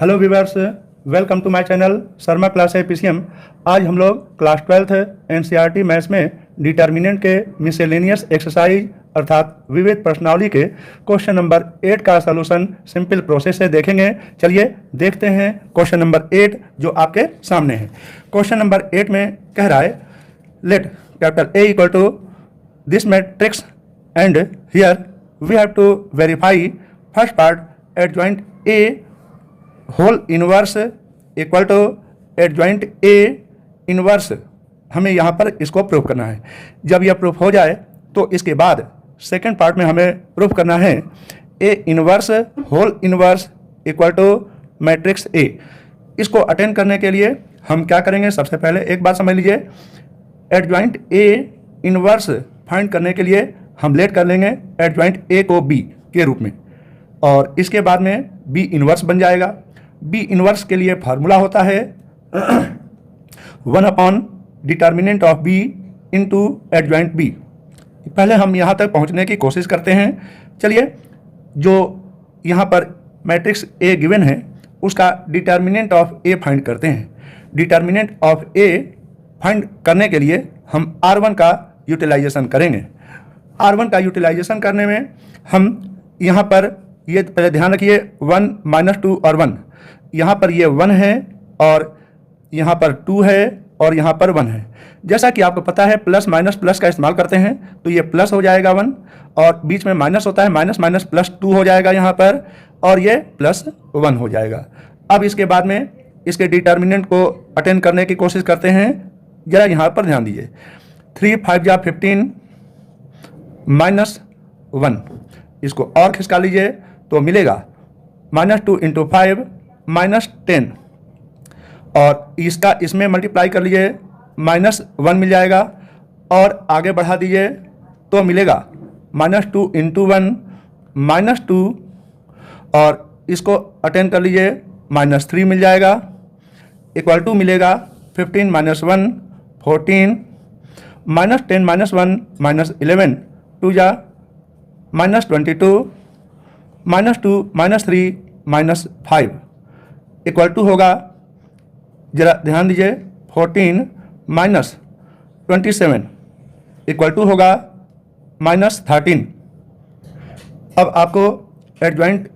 Hello viewers, welcome to my channel Sharma class है PCM. आज हम लोग क्लास 12th एनसीईआरटी मैथ्स में डिटर्मिनेंट के मिसलेनियस एक्सरसाइज अर्थात विविध प्रश्नावली के क्वेश्चन नंबर 8 का सलूशन सिंपल प्रोसेस से देखेंगे। चलिए देखते हैं क्वेश्चन नंबर 8 जो आपके सामने है। क्वेश्चन नंबर 8 में कह रहा है let capital A equal to this matrix and here we have to verify first part adjoint A whole inverse equal to adjoint A inverse. हमें यहाँ पर इसको प्रूफ करना है। जब यह प्रूफ हो जाए तो इसके बाद सेकंड पार्ट में हमें प्रूफ करना है A inverse whole inverse equal to matrix A। इसको अटेंड करने के लिए हम क्या करेंगे, सबसे पहले एक बात समझ लीजिए, एडजॉइंट A इनवर्स फाइंड करने के लिए हम लेट कर लेंगे एडजॉइंट A को B के रूप में, और इसके बाद में B इनवर्स बन जाएगा। B इनवर्स के लिए फार्मूला होता है 1 upon determinant of B into adjoint B। पहले हम यहाँ तक पहुँचने की कोशिश करते हैं। चलिए, जो यहाँ पर मैट्रिक्स A गिवन है उसका डिटर्मिनेंट ऑफ A फाइंड करते हैं। डिटर्मिनेंट ऑफ A फाइंड करने के लिए हम R1 का यूटिलाइजेशन करेंगे। R1 का यूटिलाइजेशन करने में हम यहाँ पर ये पहले ध्यान रखिए 1 - 2 और 1, यहाँ पर ये 1 है और यहाँ पर 2 है और यहाँ पर 1 है। जैसा कि आपको पता है प्लस माइनस प्लस का इस्तेमाल करते हैं तो ये प्लस हो जाएगा 1 और बीच में माइनस होता है, माइनस माइनस प्लस 2 हो जाएगा यहाँ पर और ये प्लस 1 हो जाएगा। अब इसके बाद में इसके डिटर्मिनेंट को अटेंड करने की कोशिश करते हैं। जरा यहाँ पर ध्यान दीजिए, 3 × 5 = 15 -1, इसको और खिसका लीजिए तो मिलेगा -2 × 5 -10, और इसका इसमें मल्टीप्लाई कर लीजिए -1 मिल जाएगा, और आगे बढ़ा दीजिए तो मिलेगा -2 × 1 -2, और इसको अटेंड कर लीजिए -3 मिल जाएगा, इक्वल टू मिलेगा 15 - 1 14, -10 - 1 -11 2 जा -22 -2 -3 -5 इक्वल टू होगा, जरा ध्यान दीजिए 14 - 27 इक्वल टू होगा -13। अब आपको एडजॉइंट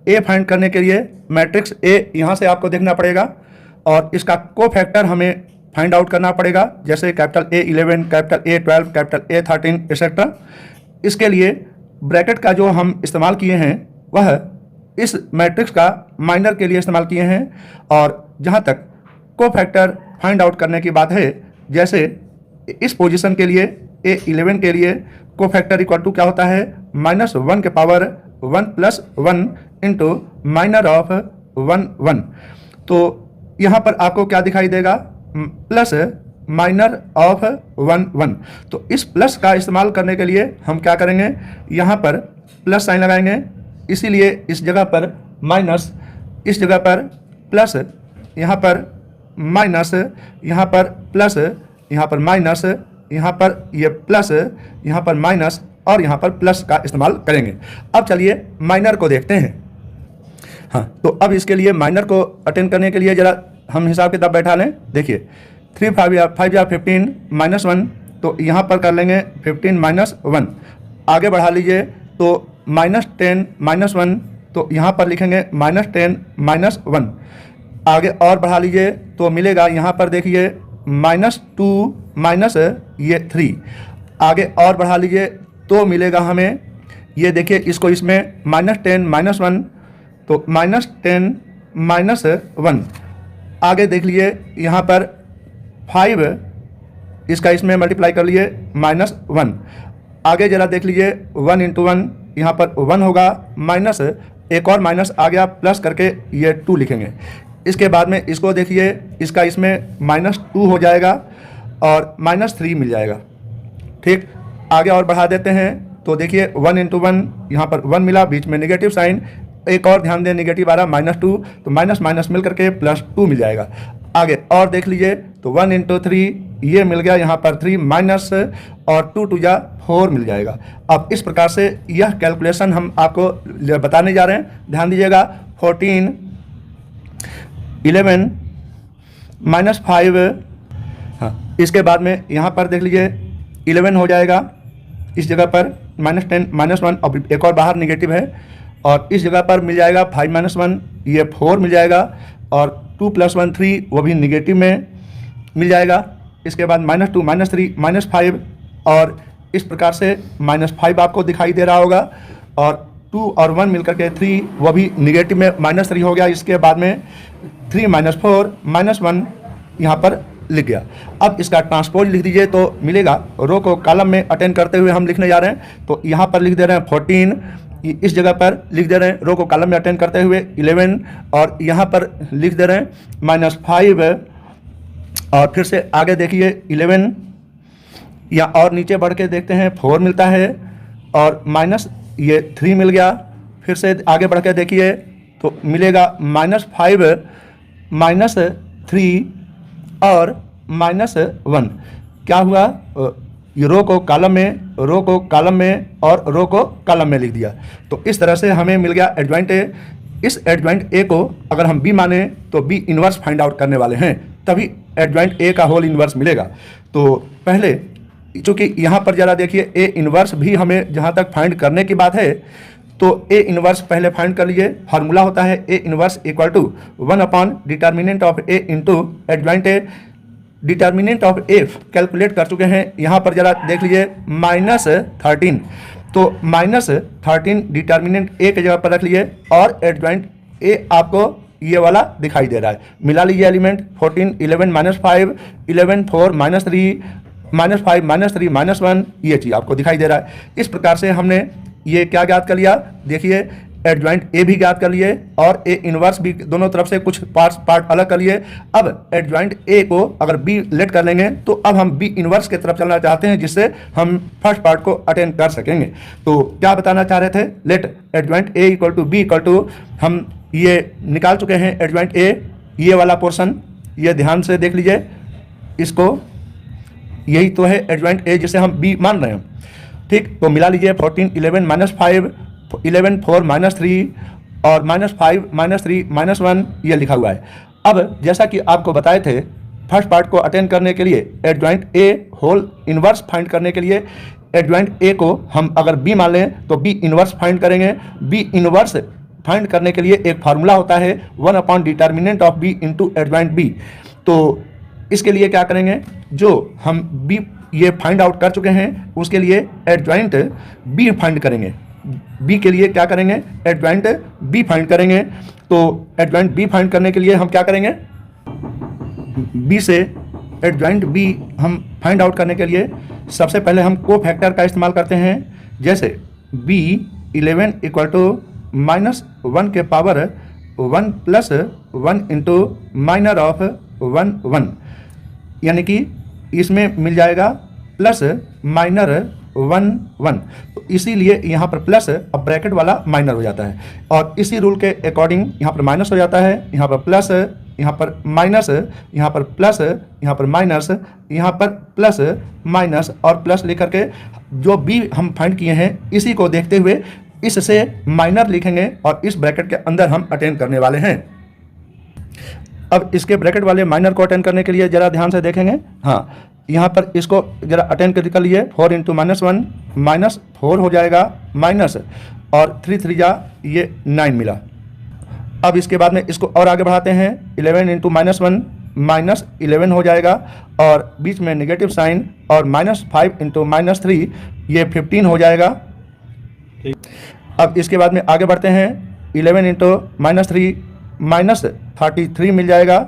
A फाइंड करने के लिए मैट्रिक्स A यहाँ से आपको देखना पड़ेगा और इसका कोफैक्टर हमें फाइंड आउट करना पड़ेगा, जैसे capital A11 capital A12 capital A13 etcetera. इसके लिए ब्रैकेट का जो हम इस्तेमाल किए हैं वह इस मैट्रिक्स का माइनर के लिए इस्तेमाल किए हैं, और जहाँ तक कोफैक्टर फाइंड आउट करने की बात है, जैसे इस पोजीशन के लिए A11 के लिए कोफैक्टर इक्वल टू क्या होता है, -1 के पावर 1 + 1 इंटू माइनर ऑफ 1 1। तो यहाँ पर आपको क्या दिखाई देगा, प्लस माइनर ऑफ 1 1। तो इस प्लस का इस्तेमाल करने के लिए हम क्या करेंगे, यहाँ पर प्लस साइन लगाएंगे, इसीलिए इस जगह पर माइनस, इस जगह पर प्लस, यहाँ पर माइनस, यहाँ पर प्लस, यहाँ पर माइनस, यहाँ पर ये प्लस, यहाँ पर माइनस और यहाँ पर प्लस का इस्तेमाल करेंगे। अब चलिए माइनर को देखते हैं। हाँ, तो अब इसके लिए माइनर को अटेंड करने के लिए जरा हम हिसाब किताब बैठा लें। देखिए 3 × 5 = 15 -1, तो यहाँ पर कर लेंगे 15 - 1। आगे बढ़ा लीजिए तो -10 - 1, तो यहाँ पर लिखेंगे -10 - 1। आगे और बढ़ा लीजिए तो मिलेगा, यहाँ पर देखिए -2 माइनस ये 3। आगे और बढ़ा लीजिए तो मिलेगा हमें, ये देखिए इसको इसमें -10 - 1, तो -10 - 1। आगे देख लीजिए यहाँ पर 5, इसका इसमें मल्टीप्लाई कर लिए -1। आगे जरा देख लीजिए 1 × 1, यहाँ पर 1 होगा, माइनस एक और माइनस आ गया, प्लस करके ये 2 लिखेंगे। इसके बाद में इसको देखिए, इसका इसमें -2 हो जाएगा और -3 मिल जाएगा। ठीक, आगे और बढ़ा देते हैं तो देखिए 1 × 1, यहाँ पर 1 मिला, बीच में नेगेटिव साइन, एक और ध्यान दें नेगेटिव आ रहा -2, तो माइनस माइनस मिल करके +2 मिल जाएगा। आगे और देख लीजिए तो 1 × 3 ये मिल गया, यहाँ पर 3 माइनस और 2 × 2 = 4 मिल जाएगा। अब इस प्रकार से यह कैलकुलेशन हम आपको बताने जा रहे हैं, ध्यान दीजिएगा। 14 11 -5, हाँ, इसके बाद में यहाँ पर देख लीजिए 11 हो जाएगा, इस जगह पर -10 -1 और एक और बाहर नेगेटिव है, और इस जगह पर मिल जाएगा 5 -1, ये 4 मिल जाएगा, और 2 + 1 3 वो भी निगेटिव में मिल जाएगा। इसके बाद -2 -3 -5, और इस प्रकार से -5 आपको दिखाई दे रहा होगा, और 2 और 1 मिलकर के 3 वो भी निगेटिव में -3 हो गया। इसके बाद में 3 -4 -1 यहाँ पर लिख गया। अब इसका ट्रांसपोज लिख दीजिए तो मिलेगा, रो को कॉलम में अटेंड करते हुए हम लिखने जा रहे हैं, तो यहाँ पर लिख दे रहे हैं 14, इस जगह पर लिख दे रहे हैं रो को कॉलम में अटेंड करते हुए 11, और यहाँ पर लिख दे रहे हैं -5, और फिर से आगे देखिए 11, या और नीचे बढ़ के देखते हैं 4 मिलता है, और ये 3 मिल गया। फिर से आगे बढ़ के देखिए तो मिलेगा -5 -3 और -1। क्या हुआ, ये रो को कॉलम में और रो को कॉलम में लिख दिया। तो इस तरह से हमें मिल गया एडजॉइंट ए। इस एडजॉइंट ए को अगर हम बी माने तो बी इनवर्स फाइंड आउट करने वाले हैं, तभी एडजॉइंट ए का होल इनवर्स मिलेगा। तो पहले चूँकि यहाँ पर जरा देखिए ए इनवर्स भी हमें जहाँ तक फाइंड करने की बात है, तो ए इनवर्स पहले फाइंड कर लीजिए। फार्मूला होता है A inverse equal to 1 determinant of A into adjoint A. Determinant of A calculate कर चुके हैं, यहाँ पर जरा देख लीजिए -13, तो -13 डिटर्मिनेंट ए के जगह पर रख लीजिए, और एडजॉइंट ए आपको ये वाला दिखाई दे रहा है। मिला लीजिए एलिमेंट 14 11 -5 11 4 -3 -5 -3 -1, ये चीज़ आपको दिखाई दे रहा है। इस प्रकार से हमने ये क्या ज्ञात कर लिया, देखिए एडजॉइंट ए भी ज्ञात कर लिए और ए इनवर्स भी, दोनों तरफ से कुछ पार्ट अलग कर लिए। अब एडजॉइंट ए को अगर बी लेट कर लेंगे तो अब हम बी इनवर्स की तरफ चलना चाहते हैं, जिससे हम फर्स्ट पार्ट को अटेंड कर सकेंगे। तो क्या बताना चाह रहे थे, let adjoint A equal to B equal to, हम ये निकाल चुके हैं एडजॉइंट ए, ये वाला पोर्शन, ये ध्यान से देख लीजिए इसको, यही तो है एडजॉइंट ए जिसे हम बी मान रहे हैं। ठीक, तो मिला लीजिए 14 11 -5 11 4 -3 और -5 -3 -1, ये लिखा हुआ है। अब जैसा कि आपको बताए थे, फर्स्ट पार्ट को अटेंड करने के लिए adjoint A whole inverse find करने के लिए एडजॉइंट ए को हम अगर बी मान लें तो बी इनवर्स फाइंड करेंगे। बी इनवर्स फाइंड करने के लिए एक फार्मूला होता है 1 determinant of B into adjoint B. तो इसके लिए क्या करेंगे, जो हम बी ये फाइंड आउट कर चुके हैं उसके लिए एडजॉइंट बी फाइंड करेंगे। बी के लिए क्या करेंगे, एडजॉइंट बी फाइंड करेंगे। तो एडजॉइंट बी फाइंड करने के लिए हम क्या करेंगे, बी से एडजॉइंट बी हम फाइंड आउट करने के लिए सबसे पहले हम को फैक्टर का इस्तेमाल करते हैं। जैसे बी 11 इक्वल टू -1 के पावर 1 + 1 इंटू माइनर ऑफ 1 1, यानी कि इसमें मिल जाएगा प्लस माइनर 1 1। तो इसीलिए यहाँ पर प्लस अब ब्रैकेट वाला माइनर हो जाता है, और इसी रूल के अकॉर्डिंग यहाँ पर माइनस हो जाता है, यहाँ पर प्लस, यहाँ पर माइनस, यहाँ पर प्लस, यहाँ पर माइनस, यहाँ पर प्लस माइनस और प्लस लेकर के जो बी हम फाइंड किए हैं इसी को देखते हुए इससे माइनर लिखेंगे और इस ब्रैकेट के अंदर हम अटेंड करने वाले हैं। अब इसके ब्रैकेट वाले माइनर को अटेंड करने के लिए जरा ध्यान से देखेंगे। हाँ, यहाँ पर इसको जरा अटेंड कर लिए 4 × -1 -4 हो जाएगा, माइनस और 3 3 जा ये 9 मिला। अब इसके बाद में इसको और आगे बढ़ाते हैं, 11 × -1 -11 हो जाएगा, और बीच में नेगेटिव साइन, और -5 × -3 ये 15 हो जाएगा। अब इसके बाद में आगे बढ़ते हैं, 11 × -3 -33 मिल जाएगा,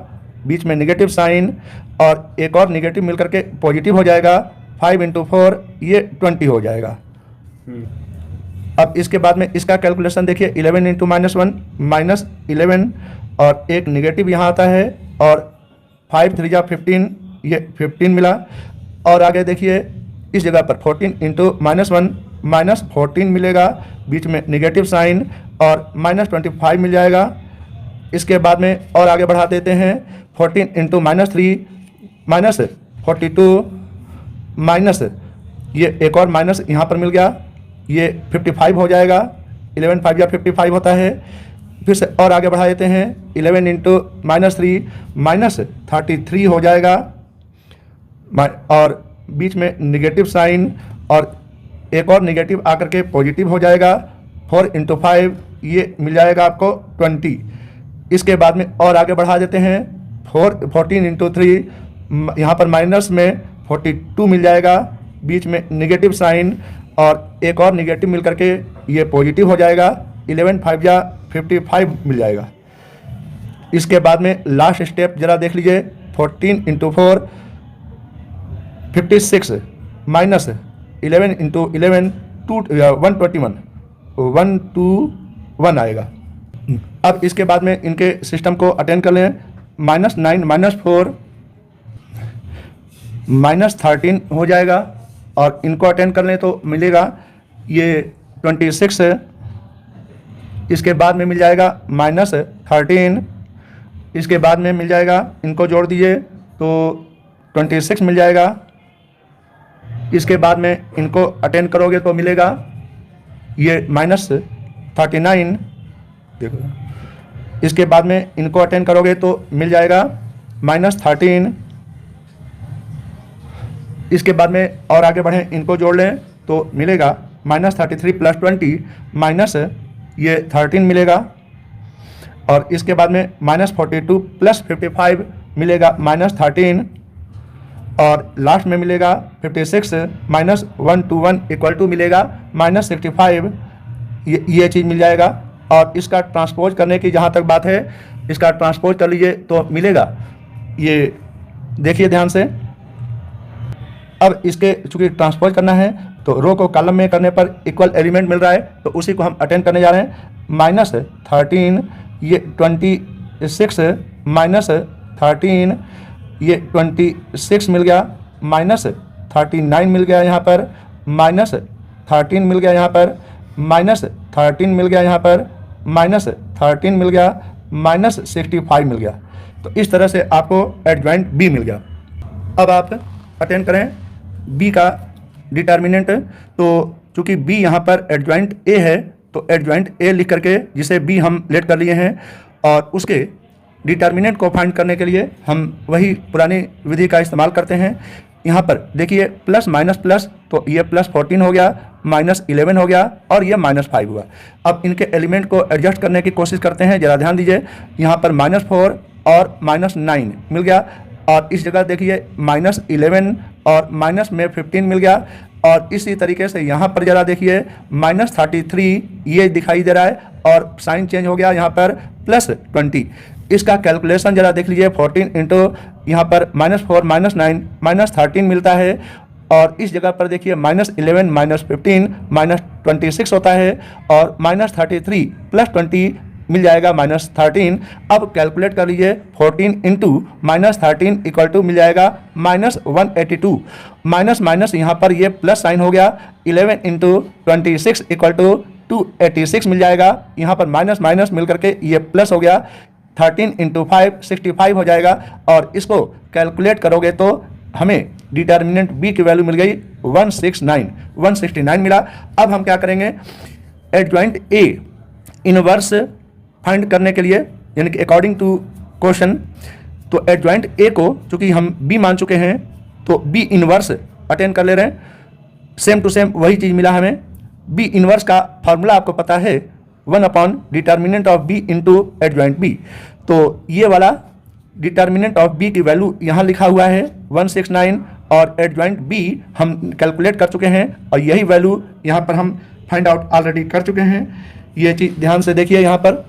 बीच में नेगेटिव साइन और एक और नेगेटिव मिलकर के पॉजिटिव हो जाएगा। 5 × 4 ये 20 हो जाएगा। अब इसके बाद में इसका कैलकुलेशन देखिए, 11 × -1 -11 और एक नेगेटिव यहाँ आता है, और 5 3 जा 15 ये 15 मिला। और आगे देखिए इस जगह पर 14 × -1 -14 मिलेगा, बीच में नेगेटिव साइन और -25 मिल जाएगा। इसके बाद में और आगे बढ़ा देते हैं, 14 × -3 -42 माइनस ये एक और माइनस यहाँ पर मिल गया, ये 55 हो जाएगा। 11 5 या 55 होता है। फिर से और आगे बढ़ा देते हैं, 11 इंटू -3 -33 हो जाएगा, और बीच में निगेटिव साइन और एक और निगेटिव आकर के पॉजिटिव हो जाएगा। 4 इंटू 5 ये मिल जाएगा आपको 20। इसके बाद में और आगे बढ़ा देते हैं, 14 इंटू 3 यहाँ पर माइनस में 42 मिल जाएगा, बीच में निगेटिव साइन और एक और निगेटिव मिल करके ये पॉजिटिव हो जाएगा। 11 5 या 55 मिल जाएगा। इसके बाद में लास्ट स्टेप जरा देख लीजिए, 14 इंटू 4 56 माइनस 11 इंटू 11 121 121 आएगा। अब इसके बाद में इनके सिस्टम को अटेंड कर लें, -9 -4 -13 हो जाएगा, और इनको अटेंड कर लें तो मिलेगा ये 26 है। इसके बाद में मिल जाएगा -13, इसके बाद में मिल जाएगा, इनको जोड़ दीजिए तो 26 मिल जाएगा। इसके बाद में इनको अटेंड करोगे तो मिलेगा ये -39, देखो। इसके बाद में इनको अटेंड करोगे तो मिल जाएगा -13। इसके बाद में और आगे बढ़ें, इनको जोड़ लें तो मिलेगा -33 + 20 माइनस ये 13 मिलेगा, और इसके बाद में -42 + 55 मिलेगा -13, और लास्ट में मिलेगा 56 -121 = मिलेगा -65। ये चीज़ मिल जाएगा। और इसका ट्रांसपोज करने की जहाँ तक बात है, इसका ट्रांसपोज कर लीजिए तो मिलेगा, ये देखिए ध्यान से। अब इसके चूँकि ट्रांसपोज करना है तो रो को कॉलम में करने पर इक्वल एलिमेंट मिल रहा है, तो उसी को हम अटेंड करने जा रहे हैं। -13 ये 26 -13 ये 26 मिल गया, -39 मिल गया यहाँ पर, -13 मिल गया यहाँ पर, -13 मिल गया यहाँ पर, -13 मिल गया, -65 मिल गया। तो इस तरह से आपको एडजॉइंट बी मिल गया। अब आप अटेंड करें बी का डिटर्मिनेंट। तो चूँकि बी यहाँ पर एडजॉइंट ए है, तो एडजॉइंट ए लिख करके जिसे बी हम लेट कर लिए हैं, और उसके डिटर्मिनेंट को फाइंड करने के लिए हम वही पुरानी विधि का इस्तेमाल करते हैं। यहाँ पर देखिए प्लस माइनस प्लस, तो ये +14 हो गया, -11 हो गया, और ये -5 हुआ। अब इनके एलिमेंट को एडजस्ट करने की कोशिश करते हैं, ज़रा ध्यान दीजिए। यहाँ पर -4 और -9 मिल गया, और इस जगह देखिए -11 और माइनस में 15 मिल गया, और इसी तरीके से यहाँ पर ज़रा देखिए -33 ये दिखाई दे रहा है, और साइन चेंज हो गया यहाँ पर +20। इसका कैलकुलेशन ज़रा देख लीजिए, 14 इंटू यहाँ पर -4 -9 -13 मिलता है, और इस जगह पर देखिए -11 -15 -26 होता है, और -33 + 20 मिल जाएगा -13। अब कैलकुलेट कर लीजिए, 14 इंटू -13 = मिल जाएगा -182। माइनस यहाँ पर ये प्लस साइन हो गया, 11 इंटू 26 = 286 मिल जाएगा। यहाँ पर माइनस मिल करके ये प्लस हो गया, 13 इंटू 5 65 हो जाएगा, और इसको कैलकुलेट करोगे तो हमें डिटर्मिनेंट बी की वैल्यू मिल गई 169 मिला। अब हम क्या करेंगे, एडजॉइंट ए इनवर्स फाइंड करने के लिए, यानी कि अकॉर्डिंग टू क्वेश्चन, तो एडजॉइंट ए को चूँकि हम बी मान चुके हैं, तो बी इनवर्स अटेंड कर ले रहे हैं। सेम टू सेम वही चीज़ मिला हमें। बी इनवर्स का फार्मूला आपको पता है, 1 determinant of B into adjoint B. तो ये वाला डिटर्मिनेंट ऑफ बी की वैल्यू यहाँ लिखा हुआ है 169, और एडजॉइंट बी हम कैलकुलेट कर चुके हैं, और यही वैल्यू यहाँ पर हम फाइंड आउट ऑलरेडी कर चुके हैं। ये चीज़ ध्यान से देखिए, यहाँ पर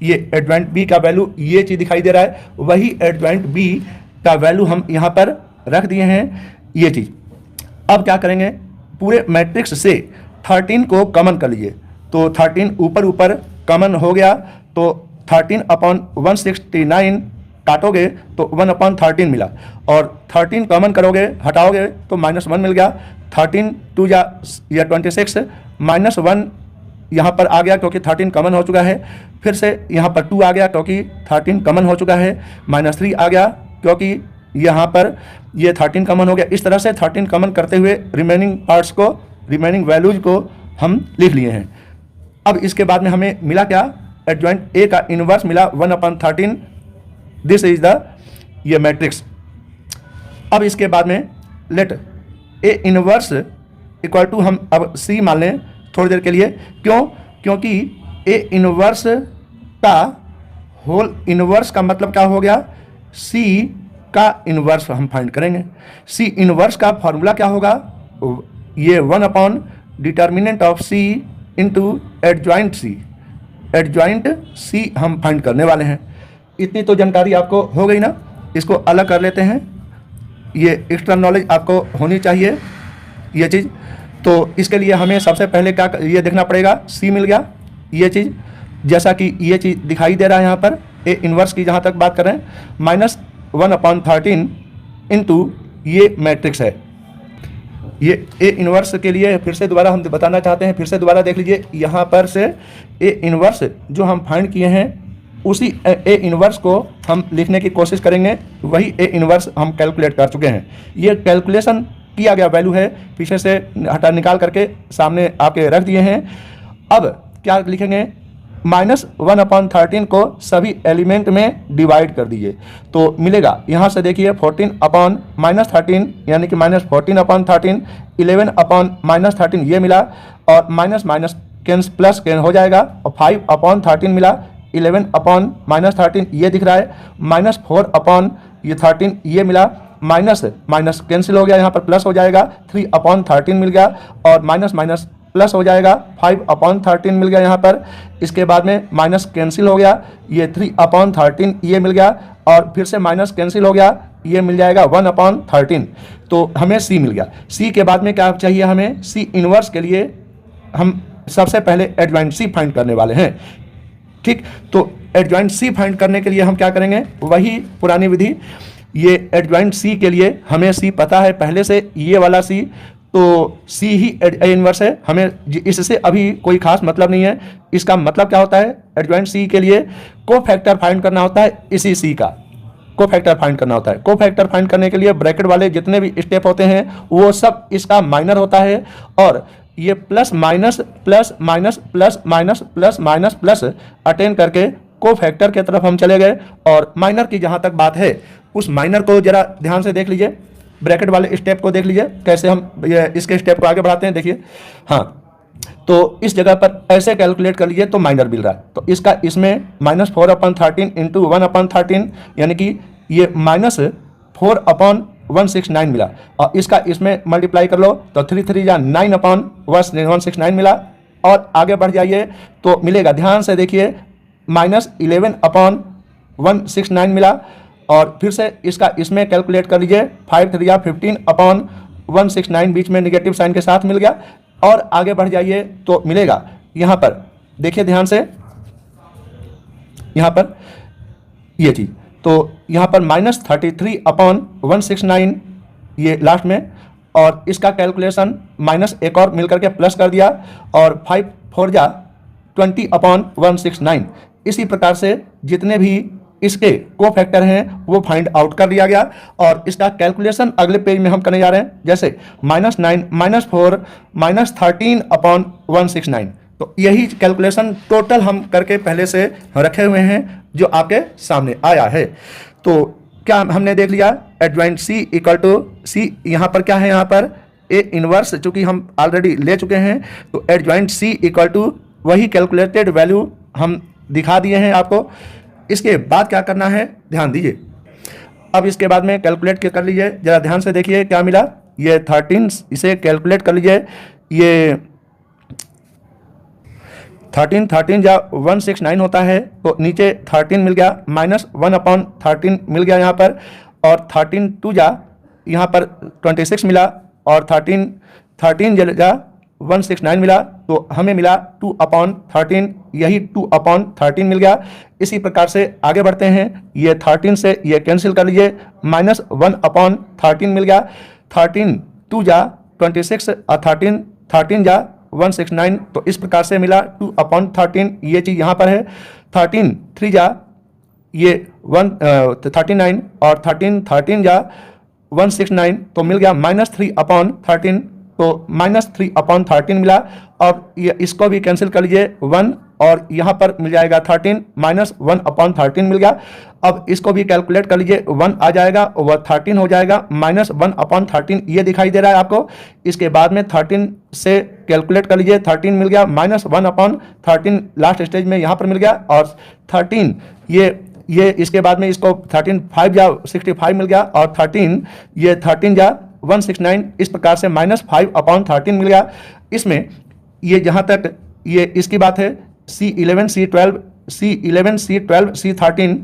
ये एडजॉइंट बी का वैल्यू ये चीज़ दिखाई दे रहा है, वही एडजॉइंट बी का वैल्यू हम यहाँ पर रख दिए हैं, ये चीज़। अब क्या करेंगे, पूरे मैट्रिक्स से 13 को कॉमन कर लीजिए, तो 13 ऊपर कॉमन हो गया, तो 13/169 काटोगे तो 1/13 मिला, और 13 कॉमन करोगे हटाओगे तो -1 मिल गया। 13 2 या 26 -1 यहाँ पर आ गया क्योंकि 13 कॉमन हो चुका है। फिर से यहाँ पर 2 आ गया क्योंकि 13 कॉमन हो चुका है। -3 आ गया क्योंकि यहाँ पर ये 13 कॉमन हो गया। इस तरह से 13 कॉमन करते हुए रिमेनिंग पार्ट्स को, रिमेनिंग वैल्यूज को हम लिख लिए हैं। अब इसके बाद में हमें मिला क्या, एडजॉइंट ए का इनवर्स मिला 1/13। दिस इज द ये मैट्रिक्स। अब इसके बाद में let A inverse equal to, हम अब सी मान लें थोड़ी देर के लिए। क्यों? क्योंकि ए इनवर्स का होल इनवर्स का मतलब क्या हो गया, सी का इनवर्स हम फाइंड करेंगे। सी इनवर्स का फॉर्मूला क्या होगा, ये one by determinant of C into adjoint C. Adjoint C हम फाइंड करने वाले हैं। इतनी तो जानकारी आपको हो गई ना। इसको अलग कर लेते हैं। ये एक्स्ट्रा नॉलेज आपको होनी चाहिए ये चीज़। तो इसके लिए हमें सबसे पहले क्या ये देखना पड़ेगा, सी मिल गया ये चीज़, जैसा कि ये चीज़ दिखाई दे रहा है यहाँ पर। ए इनवर्स की जहाँ तक बात कर रहे हैं -1/13 इंटू ये मैट्रिक्स है। ये ए इनवर्स के लिए फिर से दोबारा हम बताना चाहते हैं, फिर से दोबारा देख लीजिए। यहाँ पर से ए इनवर्स जो हम फाइंड किए हैं उसी ए इनवर्स को हम लिखने की कोशिश करेंगे। वही ए इनवर्स हम कैलकुलेट कर चुके हैं। ये कैलकुलेशन किया गया वैल्यू है, पीछे से हटा निकाल करके सामने आके रख दिए हैं। अब क्या लिखेंगे, -1/13 को सभी एलिमेंट में डिवाइड कर दीजिए तो मिलेगा। यहाँ से देखिए 14/-13 यानी कि -14/13, 11/-13 ये मिला, और माइनस माइनस कैंस प्लस कैन हो जाएगा, और 5/13 मिला, 11/-13 ये दिख रहा है, -4/13 ये मिला, माइनस माइनस कैंसिल हो गया, यहाँ पर प्लस हो जाएगा, 3/13 मिल गया, और माइनस माइनस प्लस हो जाएगा, 5/13 मिल गया यहाँ पर। इसके बाद में माइनस कैंसिल हो गया, ये 3/13 ये मिल गया, और फिर से माइनस कैंसिल हो गया, ये मिल जाएगा 1/13। तो हमें सी मिल गया। सी के बाद में क्या चाहिए हमें, सी इनवर्स के लिए हम सबसे पहले एडजॉइंट सी फाइंड करने वाले हैं। ठीक, तो एडजॉइंट सी फाइंड करने के लिए हम क्या करेंगे, वही पुरानी विधि। ये एडजॉइंट सी के लिए हमें सी पता है पहले से, ये वाला सी, तो सी ही ए इनवर्स है। हमें इससे अभी कोई खास मतलब नहीं है। इसका मतलब क्या होता है, एडजॉइंट सी के लिए को फैक्टर फाइंड करना होता है, इसी सी का को फैक्टर फाइंड करना होता है। को फैक्टर फाइंड करने के लिए ब्रैकेट वाले जितने भी स्टेप होते हैं वो सब इसका माइनर होता है, और ये plus minus plus minus plus minus plus minus plus attend करके को फैक्टर की तरफ हम चले गए। और माइनर की जहाँ तक बात है, उस माइनर को जरा ध्यान से देख लीजिए, ब्रैकेट वाले स्टेप को देख लीजिए, कैसे हम ये इसके स्टेप को आगे बढ़ाते हैं। देखिए, हाँ, तो इस जगह पर ऐसे कैलकुलेट कर लीजिए तो माइनर मिल रहा है। तो इसका इसमें -4/13 इंटू 1/13 यानी कि ये -4/169 मिला, और इसका इसमें मल्टीप्लाई कर लो तो 3 या 9/169 मिला। और आगे बढ़ जाइए तो मिलेगा, ध्यान से देखिए, -11/169 मिला, और फिर से इसका इसमें कैलकुलेट कर लीजिए, 5 या 15/169 बीच में निगेटिव साइन के साथ मिल गया। और आगे बढ़ जाइए तो मिलेगा, यहाँ पर देखिए ध्यान से, यहाँ पर ये चीज़, तो यहाँ पर -33/169 ये लास्ट में, और इसका कैलकुलेशन माइनस एक और मिलकर के प्लस कर दिया, और 5 4 जा 20/169। इसी प्रकार से जितने भी इसके को फैक्टर हैं वो फाइंड आउट कर दिया गया, और इसका कैलकुलेशन अगले पेज में हम करने जा रहे हैं। जैसे -9 -4 -13/169। तो यही कैलकुलेशन टोटल हम करके पहले से रखे हुए हैं, जो आपके सामने आया है। तो क्या हमने देख लिया, एडजॉइंट सी इक्वल टू सी, यहाँ पर क्या है, यहाँ पर ए इनवर्स चूंकि हम ऑलरेडी ले चुके हैं, तो एडजॉइंट सी इक्वल टू वही कैलकुलेटेड वैल्यू हम दिखा दिए हैं आपको। इसके बाद क्या करना है, ध्यान दीजिए। अब इसके बाद में कैलकुलेट कर लीजिए, जरा ध्यान से देखिए क्या मिला, ये 13, इसे कैलकुलेट कर लीजिए। ये 13 या 169 होता है, तो नीचे 13 मिल गया, -1/13 मिल गया यहाँ पर, और 13 2 जा यहाँ पर 26 मिला, और 13 जा 169 मिला, तो हमें मिला 2/13, यही 2/13 मिल गया। इसी प्रकार से आगे बढ़ते हैं, ये 13 से ये कैंसिल कर लीजिए, -1/13 मिल गया, 13 2 जा 26, और 13 जा 169, तो इस प्रकार से मिला 2/13, ये चीज़ यहाँ पर है। 13 3 जा ये 39, और 13 जा 169, तो मिल गया -3/13, तो -3/13 मिला, और ये इसको भी कैंसिल कर लीजिए, 1 और यहाँ पर मिल जाएगा 13 माइनस 1/13 मिल गया। अब इसको भी कैलकुलेट कर लीजिए, 1 आ जाएगा वह 13 हो जाएगा माइनस 1/13 ये दिखाई दे रहा है आपको। इसके बाद में 13 से कैलकुलेट कर लीजिए, 13 मिल गया माइनस 1/13 लास्ट स्टेज में यहाँ पर मिल गया। और 13 ये इसके बाद में इसको 13 5 जा 65 मिल गया और 13 ये 13 जा 169 इस प्रकार से माइनस 5/13 मिल गया। इसमें ये जहाँ तक ये इसकी बात है C11 C12 C13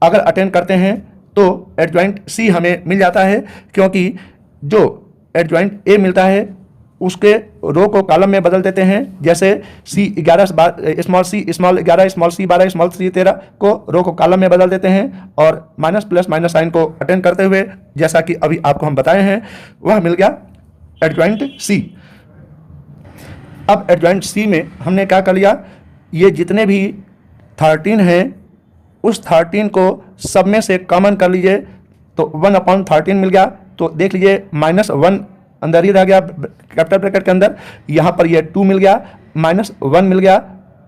अगर अटेंड करते हैं तो एडजॉइंट C हमें मिल जाता है, क्योंकि जो एडजॉइंट A मिलता है उसके रो को कॉलम में बदल देते हैं। जैसे C11 small c 11 small c 12 small c 13 को रो को कॉलम में बदल देते हैं और माइनस प्लस माइनस साइन को अटेंड करते हुए जैसा कि अभी आपको हम बताए हैं वह मिल गया एडजॉइंट C। अब एडजॉइंट C में हमने क्या कर लिया, ये जितने भी 13 हैं उस 13 को सब में से कॉमन कर लीजिए तो 1/13 मिल गया। तो देख लीजिए माइनस 1 अंदर ही रह गया कैपिटल ब्रैकेट के अंदर, यहाँ पर ये 2 मिल गया, माइनस 1 मिल गया,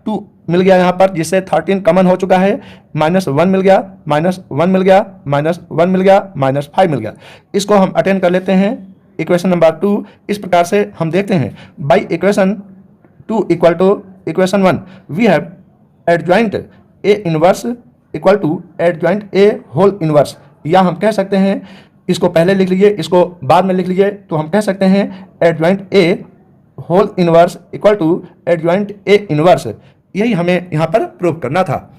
2 मिल गया यहाँ पर जिससे 13 कॉमन हो चुका है, माइनस 1 मिल गया, माइनस 1 मिल गया, माइनस 1 मिल गया, माइनस 5 मिल गया। इसको हम अटेंड कर लेते हैं इक्वेशन नंबर 2। इस प्रकार से हम देखते हैं by equation 2 equal to equation 1 we have adjoint A inverse equal to adjoint A whole inverse, या हम कह सकते हैं इसको पहले लिख लीजिए इसको बाद में लिख लीजिए तो हम कह सकते हैं adjoint A whole inverse equal to adjoint A inverse. यही हमें यहाँ पर प्रूव करना था।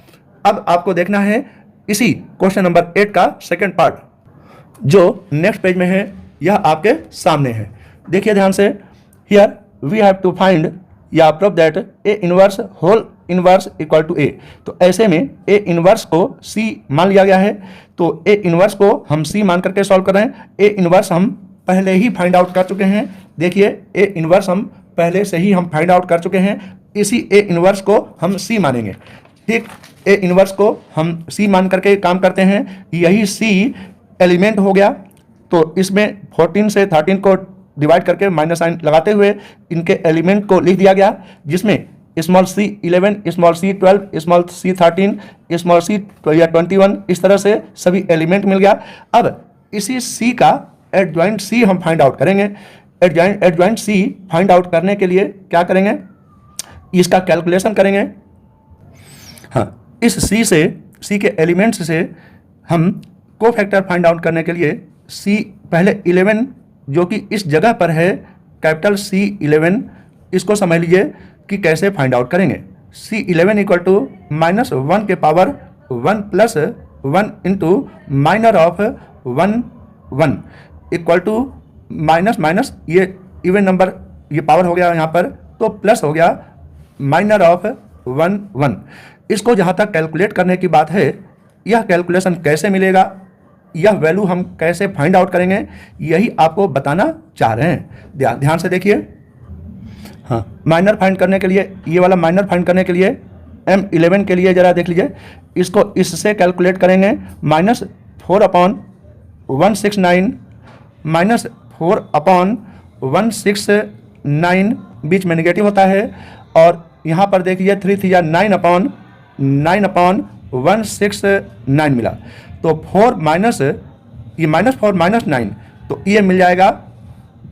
अब आपको देखना है इसी क्वेश्चन नंबर 8 का सेकंड पार्ट जो नेक्स्ट पेज में है, यह आपके सामने है। देखिए ध्यान से, here we have to find या prove that A inverse whole inverse equal to A। तो ऐसे में A इनवर्स को C मान लिया गया है, तो A इनवर्स को हम C मान करके सॉल्व कर रहे हैं। A इनवर्स हम पहले ही फाइंड आउट कर चुके हैं, देखिए A इनवर्स हम पहले से ही हम फाइंड आउट कर चुके हैं, इसी A इनवर्स को हम C मानेंगे। ठीक, A इनवर्स को हम C मान करके काम करते हैं, यही C एलिमेंट हो गया। तो इसमें 14 से 13 को डिवाइड करके माइनस साइन लगाते हुए इनके एलिमेंट को लिख दिया गया, जिसमें small C11 small C12 small C13 small C21 इस तरह से सभी एलिमेंट मिल गया। अब इसी C का एडजॉइंट C हम फाइंड आउट करेंगे। एडजॉइंट C फाइंड आउट करने के लिए क्या करेंगे, इसका कैलकुलेशन करेंगे। हाँ, इस C के एलिमेंट्स से हम को फैक्टर फाइंड आउट करने के लिए C पहले 11 जो कि इस जगह पर है कैपिटल C11, इसको समझ लीजिए कि कैसे फाइंड आउट करेंगे। C11 इक्वल टू माइनस 1 के power 1 plus 1 into minor of 1 equal to minus minus ये इवन नंबर ये पावर हो गया यहाँ पर, तो प्लस हो गया माइनर ऑफ 1। इसको जहाँ तक कैलकुलेट करने की बात है, यह कैलकुलेशन कैसे मिलेगा, यह वैल्यू हम कैसे फाइंड आउट करेंगे, यही आपको बताना चाह रहे हैं। ध्यान से देखिए। हाँ, माइनर फाइंड करने के लिए, ये वाला माइनर फाइंड करने के लिए M11 के लिए ज़रा देख लीजिए, इसको इससे कैलकुलेट करेंगे माइनस 4/169 माइनस 4/169 बीच में नेगेटिव होता है, और यहाँ पर देखिए 3 3 9/169 मिला। तो 4 माइनस ये -4 -9, तो ये मिल जाएगा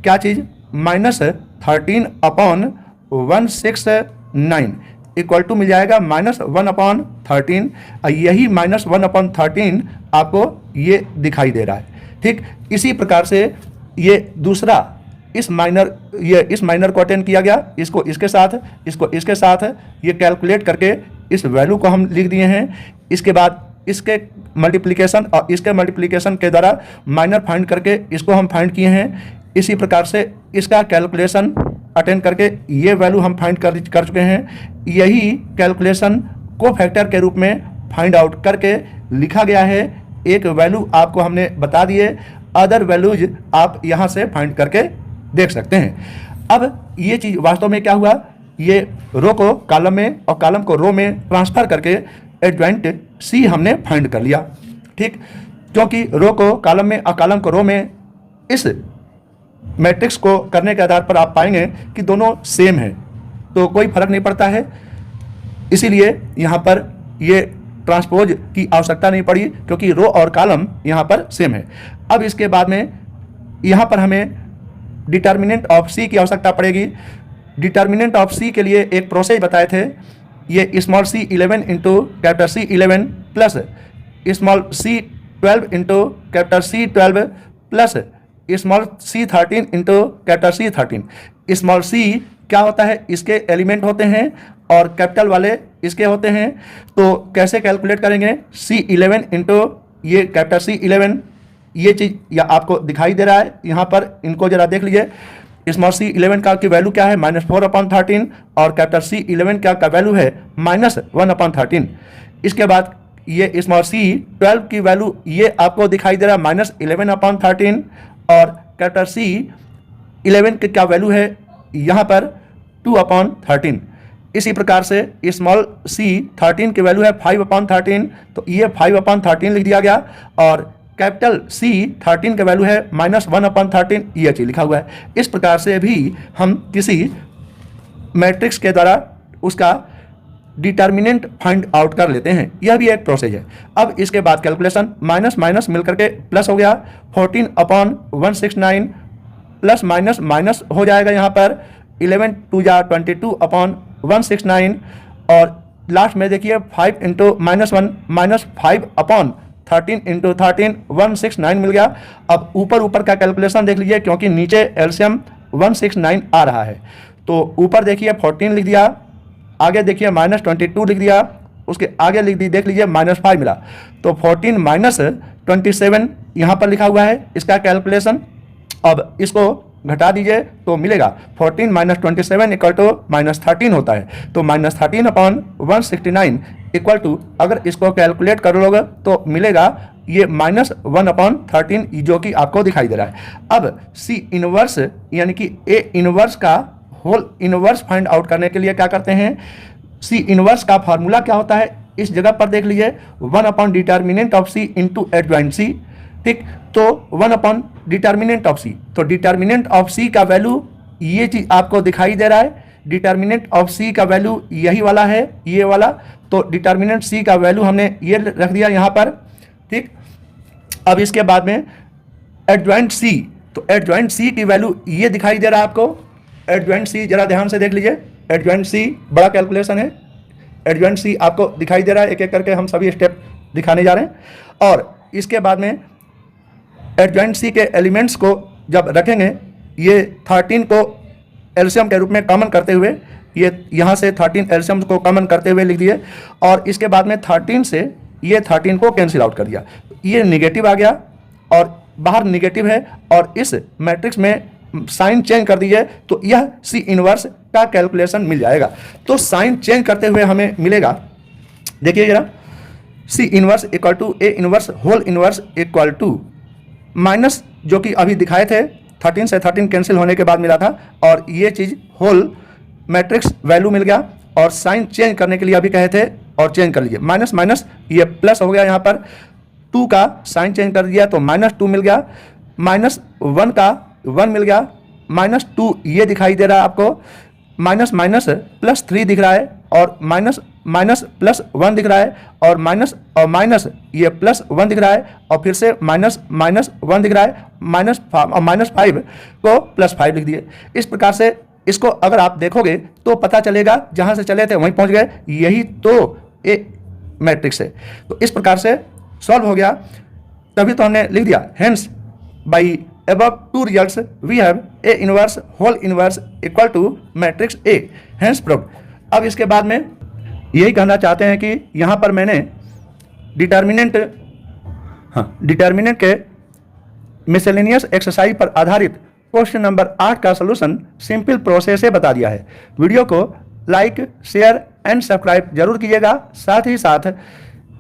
क्या चीज़, माइनस 13/169 इक्वल टू मिल जाएगा -1/13। यही -1/13 आपको ये दिखाई दे रहा है। ठीक, इसी प्रकार से ये दूसरा इस माइनर को अटेंड किया गया, इसको इसके साथ ये कैलकुलेट करके इस वैल्यू को हम लिख दिए हैं। इसके बाद इसके मल्टीप्लिकेशन और इसके मल्टीप्लिकेशन के द्वारा माइनर फाइंड करके इसको हम फाइंड किए हैं। इसी प्रकार से इसका कैलकुलेशन अटेंड करके ये वैल्यू हम फाइंड कर चुके हैं। यही कैलकुलेशन को फैक्टर के रूप में फाइंड आउट करके लिखा गया है। एक वैल्यू आपको हमने बता दिए, अदर वैल्यूज आप यहाँ से फाइंड करके देख सकते हैं। अब ये चीज़ वास्तव में क्या हुआ, ये रो को कॉलम में और कॉलम को रो में ट्रांसफ़र करके एडजॉइंट C हमने फाइंड कर लिया। ठीक, क्योंकि रो को कॉलम में और कॉलम को रो में इस मैट्रिक्स को करने के आधार पर आप पाएंगे कि दोनों सेम है, तो कोई फर्क नहीं पड़ता है। इसीलिए यहाँ पर ये ट्रांसपोज की आवश्यकता नहीं पड़ी, क्योंकि रो और कॉलम यहाँ पर सेम है। अब इसके बाद में यहाँ पर हमें डिटर्मिनेंट ऑफ सी की आवश्यकता पड़ेगी। डिटर्मिनेंट ऑफ सी के लिए एक प्रोसेस बताए थे, ये small C 11 into capital C 11 plus small C 12 into capital C 12 plus small C 13 into capital C 13। Small C क्या होता है, इसके एलिमेंट होते हैं और कैपिटल वाले इसके होते हैं। तो कैसे कैलकुलेट करेंगे, सी 11 इंटू ये कैपिटल सी 11, ये चीज़ या आपको दिखाई दे रहा है यहाँ पर, इनको जरा देख लीजिए। स्मॉल सी 11 का की वैल्यू क्या है, -4/13 और कैपिटल सी 11 का वैल्यू है -1/13। इसके बाद ये स्मॉल सी 12 की वैल्यू ये आपको दिखाई दे रहा है -11/13 और कैपिटल सी 11 की क्या वैल्यू है यहाँ पर 2/13। इसी प्रकार से स्मॉल सी 13 की वैल्यू है 5/13, तो ये 5/13 लिख दिया गया और कैपिटल सी 13 का वैल्यू है -1/13, ये चीज लिखा हुआ है। इस प्रकार से भी हम किसी मैट्रिक्स के द्वारा उसका डिटर्मिनेंट फाइंड आउट कर लेते हैं, यह भी एक प्रोसेस है। अब इसके बाद कैलकुलेशन माइनस माइनस मिलकर के प्लस हो गया, 14/169 प्लस माइनस माइनस हो जाएगा यहाँ पर 11 2 जा 22/169 और लास्ट में देखिए 5 इंटू -1 -5/13 इंटू 13 169 मिल गया। अब ऊपर का कैलकुलेशन देख लीजिए, क्योंकि नीचे एलसीएम 169 आ रहा है, तो ऊपर देखिए 14 लिख दिया, आगे देखिए -22 लिख दिया, उसके आगे लिख दी देख लीजिए -5 मिला, तो 14 - 27 यहाँ पर लिखा हुआ है इसका कैलकुलेशन। अब इसको घटा दीजिए तो मिलेगा 14 - 27 इक्वल टू -13 होता है, तो -13/169 इक्वल टू, अगर इसको कैलकुलेट कर लोगे तो मिलेगा ये -1/13, जो कि आपको दिखाई दे रहा है। अब सी इनवर्स यानी कि ए इनवर्स का होल इनवर्स फाइंड आउट करने के लिए क्या करते हैं, सी इनवर्स का फार्मूला क्या होता है इस जगह पर देख लीजिए, 1/डिटर्मिनेंट ऑफ सी इंटू एडजॉइंट सी। ठीक, तो 1/डिटर्मिनेंट ऑफ सी, तो डिटर्मिनेंट ऑफ सी का वैल्यू ये चीज आपको दिखाई दे रहा है, डिटर्मिनेंट ऑफ सी का वैल्यू यही वाला है, ये वाला, तो डिटर्मिनेंट सी का वैल्यू हमने ये रख दिया यहाँ पर। ठीक, अब इसके बाद में एडजॉइंट सी, तो एडजॉइंट सी की वैल्यू ये दिखाई दे रहा है आपको। एडजॉइंट सी जरा ध्यान से देख लीजिए, एडजॉइंट सी बड़ा कैलकुलेशन है, एडजॉइंट सी आपको दिखाई दे रहा है, एक एक करके हम सभी स्टेप दिखाने जा रहे हैं। और इसके बाद में एडजॉइंट सी के एलिमेंट्स को जब रखेंगे, ये 13 को एलसीएम के रूप में कॉमन करते हुए, ये यहाँ से 13 एलसीएम को कॉमन करते हुए लिख दिए, और इसके बाद में 13 से ये 13 को कैंसिल आउट कर दिया, ये निगेटिव आ गया और बाहर निगेटिव है, और इस मैट्रिक्स में साइन चेंज कर दीजिए तो यह सी इनवर्स का कैलकुलेशन मिल जाएगा। तो साइन चेंज करते हुए हमें मिलेगा, देखिए जरा, C inverse equal to A inverse whole inverse equal to minus, जो कि अभी दिखाए थे 13 से 13 कैंसिल होने के बाद मिला था, और ये चीज़ होल मैट्रिक्स वैल्यू मिल गया, और साइन चेंज करने के लिए अभी कहे थे और चेंज कर लीजिए, माइनस माइनस ये प्लस हो गया, यहाँ पर 2 का साइन चेंज कर दिया तो -2 मिल गया, -1 का 1 मिल गया, -2 ये दिखाई दे रहा है आपको, माइनस माइनस +3 दिख रहा है, और माइनस माइनस +1 दिख रहा है, और माइनस और माइनस ये +1 दिख रहा है, और फिर से माइनस माइनस 1 दिख रहा है, -5 को +5 लिख दिए। इस प्रकार से इसको अगर आप देखोगे तो पता चलेगा जहाँ से चले थे वहीं पहुँच गए, यही तो ए मैट्रिक्स है। तो इस प्रकार से सॉल्व हो गया, तभी तो हमने लिख दिया, hence by above 2 results we have A inverse whole inverse equal to matrix A, hence proved। अब इसके बाद में यही कहना चाहते हैं कि यहाँ पर मैंने डिटर्मिनेंट के मिसलेनियस एक्सरसाइज पर आधारित क्वेश्चन नंबर 8 का सलूशन सिंपल प्रोसेस से बता दिया है। वीडियो को लाइक शेयर एंड सब्सक्राइब जरूर कीजिएगा, साथ ही साथ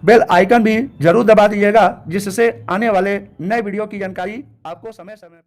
बेल आइकन भी जरूर दबा दीजिएगा, जिससे आने वाले नए वीडियो की जानकारी आपको समय समय पर